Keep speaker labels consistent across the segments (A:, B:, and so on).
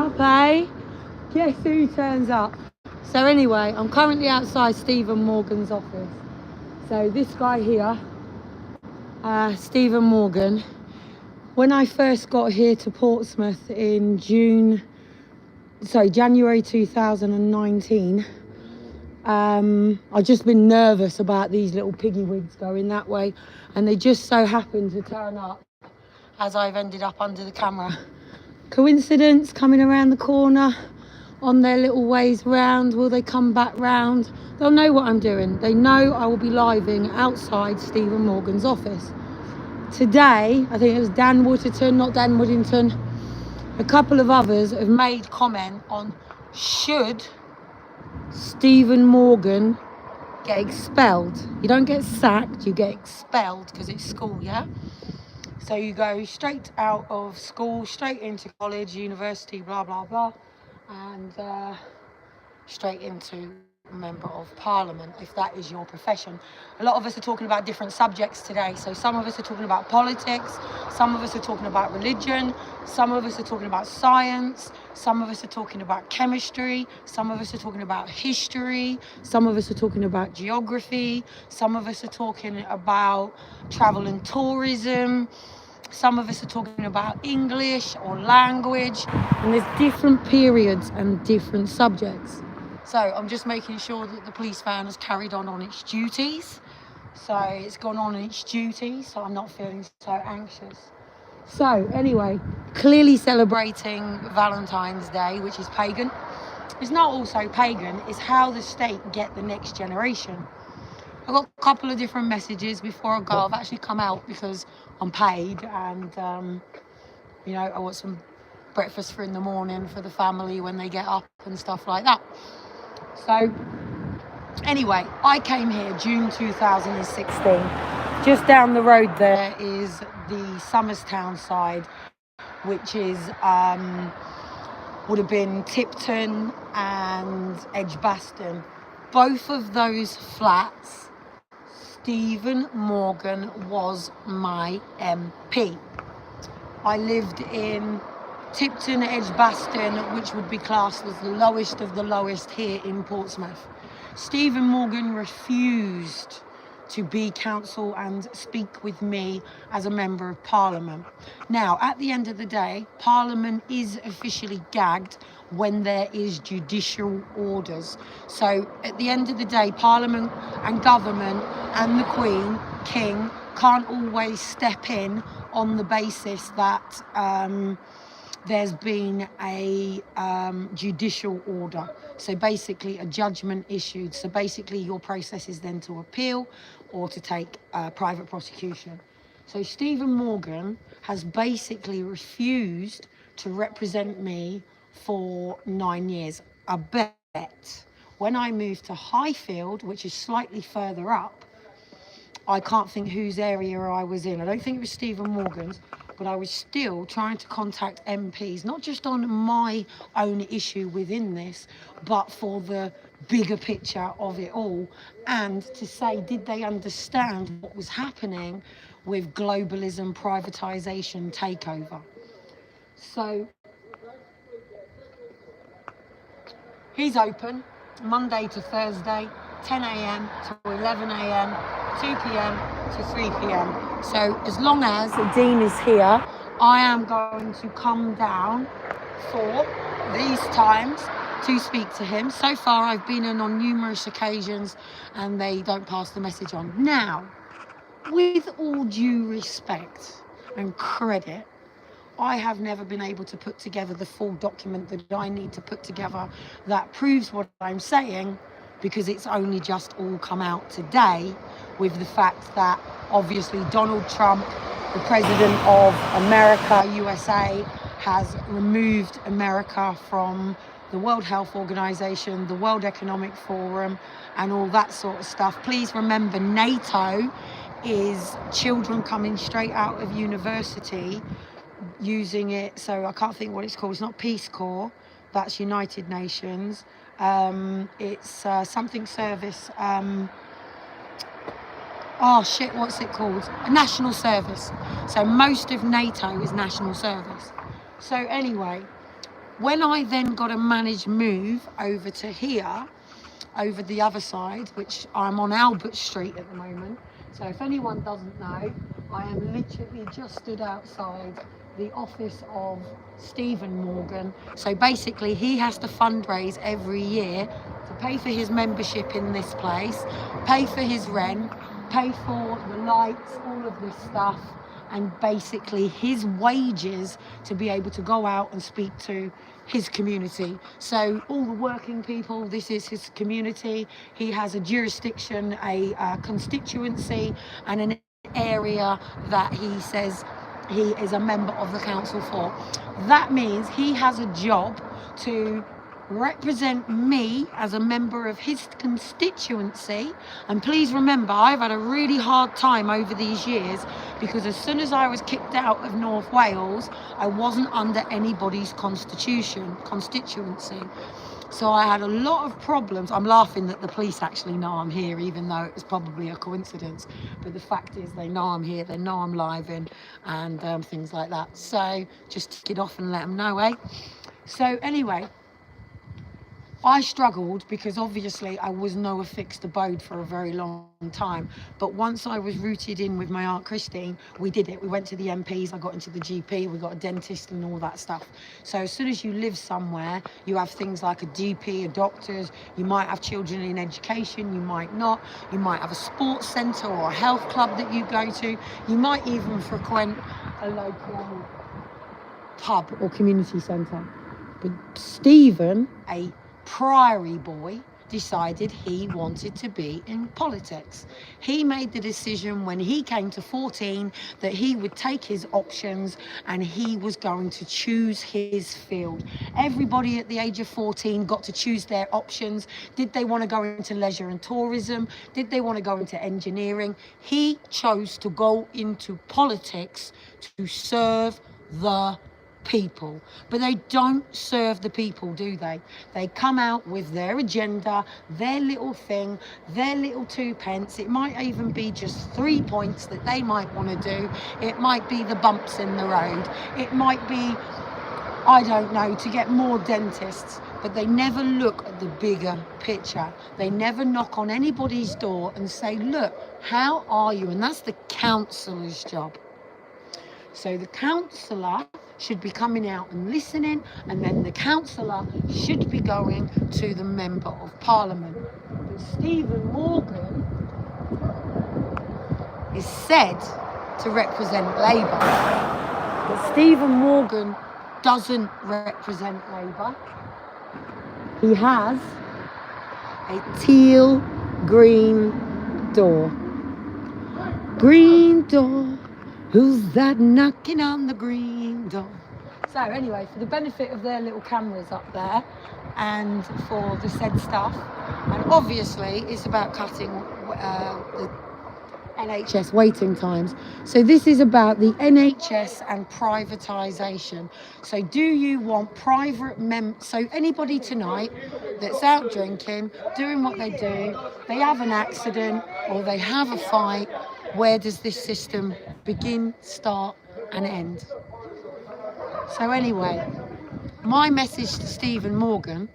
A: up, eh? Guess who turns up? So anyway, I'm currently outside Stephen Morgan's office. So this guy here, Stephen Morgan, when I first got here to Portsmouth in January 2019, I've just been nervous about these little piggy wigs going that way, and they just so happened to turn up as I've ended up under the camera. Coincidence, coming around the corner on their little ways round. Will they come back round? They'll know what I'm doing. They know I will be living outside Stephen Morgan's office. Today, I think it was Dan Woodington, not Dan Woodington, a couple of others have made comment on should Stephen Morgan get expelled. You don't get sacked, you get expelled because it's school, yeah? So you go straight out of school, straight into college, university, blah, blah, blah, and straight into a member of parliament, if that is your profession. A lot of us are talking about different subjects today. So some of us are talking about politics, some of us are talking about religion, some of us are talking about science, some of us are talking about chemistry, some of us are talking about history, some of us are talking about geography, some of us are talking about travel and tourism, some of us are talking about English or language, and there's different periods and different subjects. So I'm just making sure that the police van has carried on its duties. So it's gone on its duty, so I'm not feeling so anxious. So anyway, clearly celebrating Valentine's Day, which is pagan. It's not also pagan, it's how the state get the next generation. I got a couple of different messages before I go. I've actually come out because I'm paid, and I want some breakfast for in the morning for the family when they get up and stuff like that. So anyway, I came here June 2016. Just down the road there is the Somerstown side, which is would have been Tipton and Edgbaston. Both of those flats, Stephen Morgan was my MP. I lived in Tipton, Edgbaston, which would be classed as the lowest of the lowest here in Portsmouth. Stephen Morgan refused to be counsel and speak with me as a member of Parliament. Now, at the end of the day, Parliament is officially gagged when there is judicial orders. So at the end of the day, Parliament and government and the Queen, King, can't always step in on the basis that there's been a judicial order. So basically a judgment issued. So basically your process is then to appeal or to take private prosecution. So Stephen Morgan has basically refused to represent me for 9 years. I bet when I moved to Highfield, which is slightly further up, I can't think whose area I was in. I don't think it was Stephen Morgan's, but I was still trying to contact MPs, not just on my own issue within this, but for the bigger picture of it all, and to say, did they understand what was happening with globalism, privatisation, takeover? So he's open Monday to Thursday, 10 a.m. to 11 a.m, 2 p.m. to 3 p.m. So as long as the Dean is here, I am going to come down for these times to speak to him. So far, I've been in on numerous occasions and they don't pass the message on. Now, with all due respect and credit, I have never been able to put together the full document that I need to put together that proves what I'm saying, because it's only just all come out today with the fact that obviously Donald Trump, the president of America, USA, has removed America from the World Health Organization, the World Economic Forum, and all that sort of stuff. Please remember, NATO is children coming straight out of university using it. So I can't think what it's called. It's not Peace Corps, that's United Nations. It's something service. What's it called? A national service. So most of NATO is national service. So anyway, When I then got a managed move over to here, over the other side, which I'm on Albert Street at the moment. So if anyone doesn't know, I am literally just stood outside the office of Stephen Morgan. So basically he has to fundraise every year to pay for his membership in this place, pay for his rent, pay for the lights, all of this stuff, and basically his wages to be able to go out and speak to his community. So all the working people, this is his community. He has a jurisdiction, a constituency, and an area that he says he is a member of the council for. That means he has a job to represent me as a member of his constituency. And please remember, I've had a really hard time over these years because as soon as I was kicked out of North Wales, I wasn't under anybody's constituency. So I had a lot of problems. I'm laughing that the police actually know I'm here, even though it was probably a coincidence. But the fact is they know I'm here, they know I'm live in, and things like that. So just tick it off and let them know, eh? So anyway, I struggled because obviously I was nowhere fixed abode for a very long time. But once I was rooted in with my Aunt Christine, we did it. We went to the MPs, I got into the GP, we got a dentist and all that stuff. So as soon as you live somewhere, you have things like a GP, a doctor's, you might have children in education, you might not. You might have a sports centre or a health club that you go to. You might even frequent a local pub or community centre. But Stephen, a Priory boy, decided he wanted to be in politics. He made the decision when he came to 14 that he would take his options and he was going to choose his field. Everybody at the age of 14 got to choose their options. Did they want to go into leisure and tourism? Did they want to go into engineering? He chose to go into politics to serve the people. But they don't serve the people, do they? They come out with their agenda, their little thing, their little 2 pence. It might even be just 3 points that they might want to do. It might be the bumps in the road. It might be, I don't know, to get more dentists. But they never look at the bigger picture. They never knock on anybody's door and say, look, how are you? And that's the councillor's job. So the councillor should be coming out and listening, and then the councillor should be going to the member of parliament. But Stephen Morgan is said to represent Labour. But Stephen Morgan doesn't represent Labour. He has a teal green door. Green door. Who's that knocking on the green door? So anyway, for the benefit of their little cameras up there and for the said stuff, and obviously it's about cutting the NHS waiting times. So this is about the NHS and privatisation. So do you want private so anybody tonight that's out drinking, doing what they do, they have an accident or they have a fight, where does this system begin, start and end? So anyway, my message to Stephen Morgan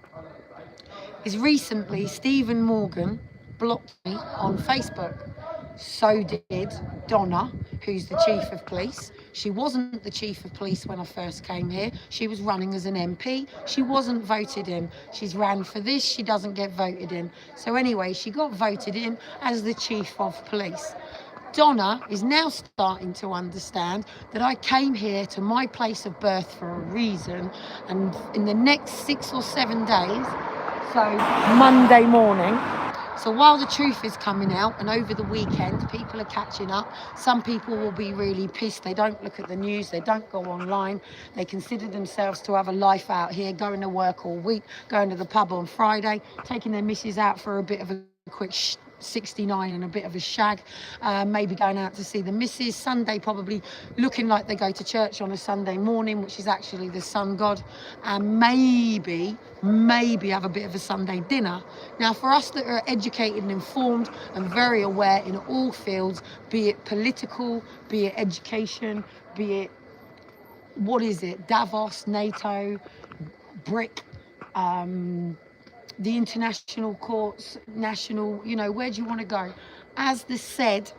A: is recently Stephen Morgan blocked me on Facebook. So did Donna, who's the chief of police. She wasn't the chief of police when I first came here. She was running as an MP. She wasn't voted in. She's ran for this, she doesn't get voted in. So anyway, she got voted in as the chief of police. Donna is now starting to understand that I came here to my place of birth for a reason, and in the next 6 or 7 days, so Monday morning, so while the truth is coming out and over the weekend people are catching up, some people will be really pissed. They don't look at the news, they don't go online, they consider themselves to have a life out here, going to work all week, going to the pub on Friday, taking their missus out for a bit of a quick 69 and a bit of a shag, maybe going out to see the missus. Sunday probably looking like they go to church on a Sunday morning, which is actually the sun god, and maybe have a bit of a Sunday dinner. Now for us that are educated and informed and very aware in all fields, be it political, be it education, be it, what is it, Davos, NATO, brick, the international courts, national, you know, where do you want to go? As the said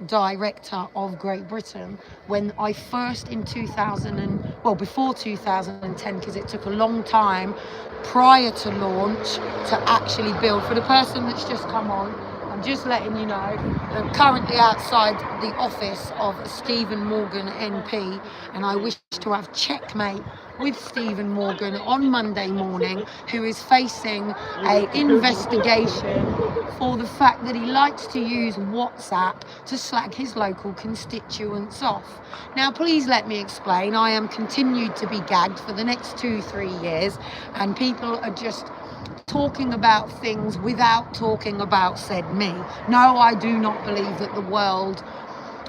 A: director of Great Britain, when I first in 2000 well, before 2010, because it took a long time prior to launch to actually build. For the person that's just come on, I'm just letting you know I'm currently outside the office of Stephen Morgan MP, and I wish to have checkmate with Stephen Morgan on Monday morning, who is facing an investigation for the fact that he likes to use WhatsApp to slag his local constituents off. Now, please let me explain. I am continued to be gagged for the next 2-3 years, and people are just talking about things without talking about said me. No, I do not believe that the world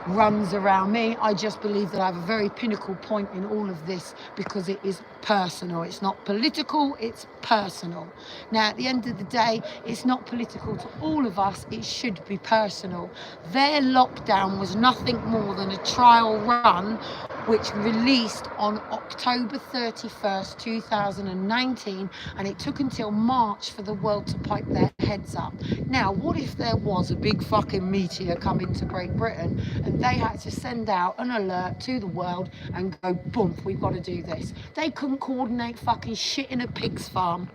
A: runs around me. I just believe that I have a very pinnacle point in all of this because it is personal. It's not political, it's personal. Now, at the end of the day, it's not political to all of us, it should be personal. Their lockdown was nothing more than a trial run which released on October 31st, 2019, and it took until March for the world to pipe their heads up. Now, what if there was a big fucking meteor coming to Great Britain and they had to send out an alert to the world and go, boom, we've got to do this? They couldn't coordinate fucking shit in a pig's farm.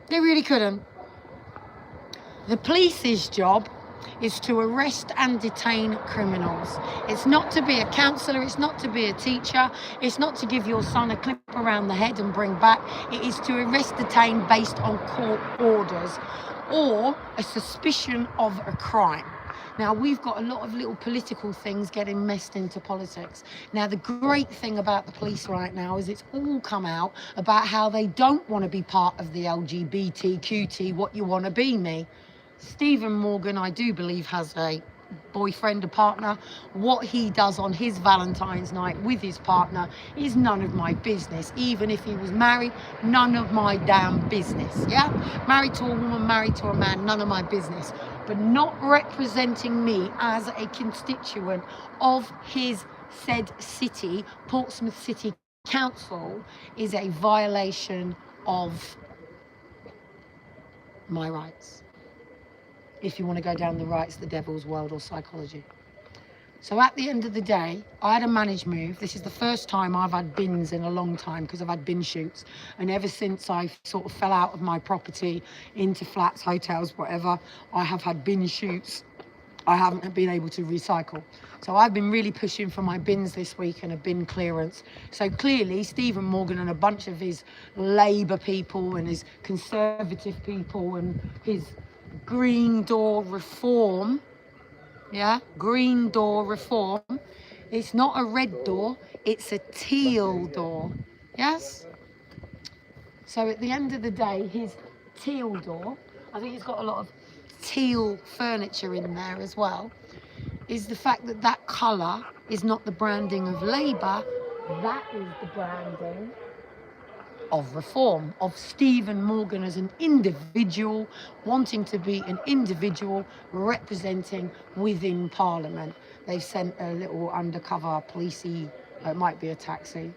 A: They really couldn't. The police's job is to arrest and detain criminals. It's not to be a counsellor, it's not to be a teacher, it's not to give your son a clip around the head and bring back. It is to arrest, detain based on court orders or a suspicion of a crime. Now, we've got a lot of little political things getting messed into politics. Now, the great thing about the police right now is it's all come out about how they don't want to be part of the LGBTQT, what you want to be me. Stephen Morgan, I do believe, has a boyfriend, a partner. What he does on his Valentine's night with his partner is none of my business. Even if he was married, none of my damn business, yeah? Married to a woman, married to a man, none of my business. But not representing me as a constituent of his said city, Portsmouth City Council, is a violation of my rights. If you want to go down the rights, the devil's world or psychology. So at the end of the day, I had a managed move. This is the first time I've had bins in a long time because I've had bin shoots. And ever since I sort of fell out of my property into flats, hotels, whatever, I have had bin shoots. I haven't been able to recycle. So I've been really pushing for my bins this week and a bin clearance. So clearly, Stephen Morgan and a bunch of his Labour people and his Conservative people and his green door reform, yeah, green door reform, it's not a red door, it's a teal door, yes? So at the end of the day, his teal door, I think it's got a lot of teal furniture in there as well, is the fact that that colour is not the branding of Labour, that is the branding of reform, of Stephen Morgan as an individual, wanting to be an individual representing within Parliament. They've sent a little undercover policey, it might be a taxi.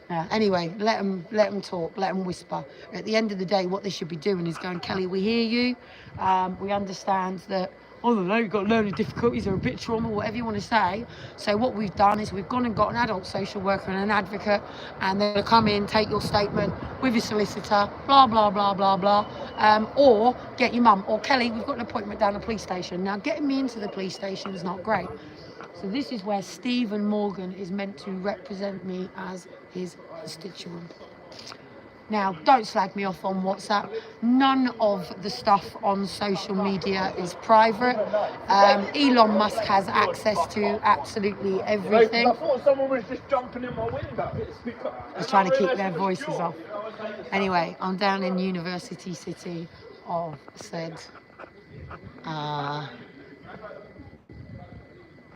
A: Anyway, let them talk, let them whisper. At the end of the day, what they should be doing is going, Kelly, we hear you, we understand that, I don't know, you've got learning difficulties or a bit of trauma, whatever you want to say. So what we've done is we've gone and got an adult social worker and an advocate, and they'll come in, take your statement with your solicitor, blah, blah, blah, blah, blah, or get your mum, or Kelly, we've got an appointment down the police station. Now, getting me into the police station is not great. So this is where Stephen Morgan is meant to represent me as his constituent. Now, don't slag me off on WhatsApp. None of the stuff on social media is private. Elon Musk has access to absolutely everything.
B: I thought someone was just jumping in my window.
A: I was trying to keep their voices off. Anyway, I'm down in University City of said...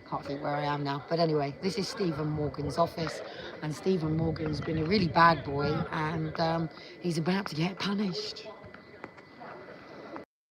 A: can't think where I am now, but anyway, this is Stephen Morgan's office, and Stephen Morgan's been a really bad boy, and he's about to get punished.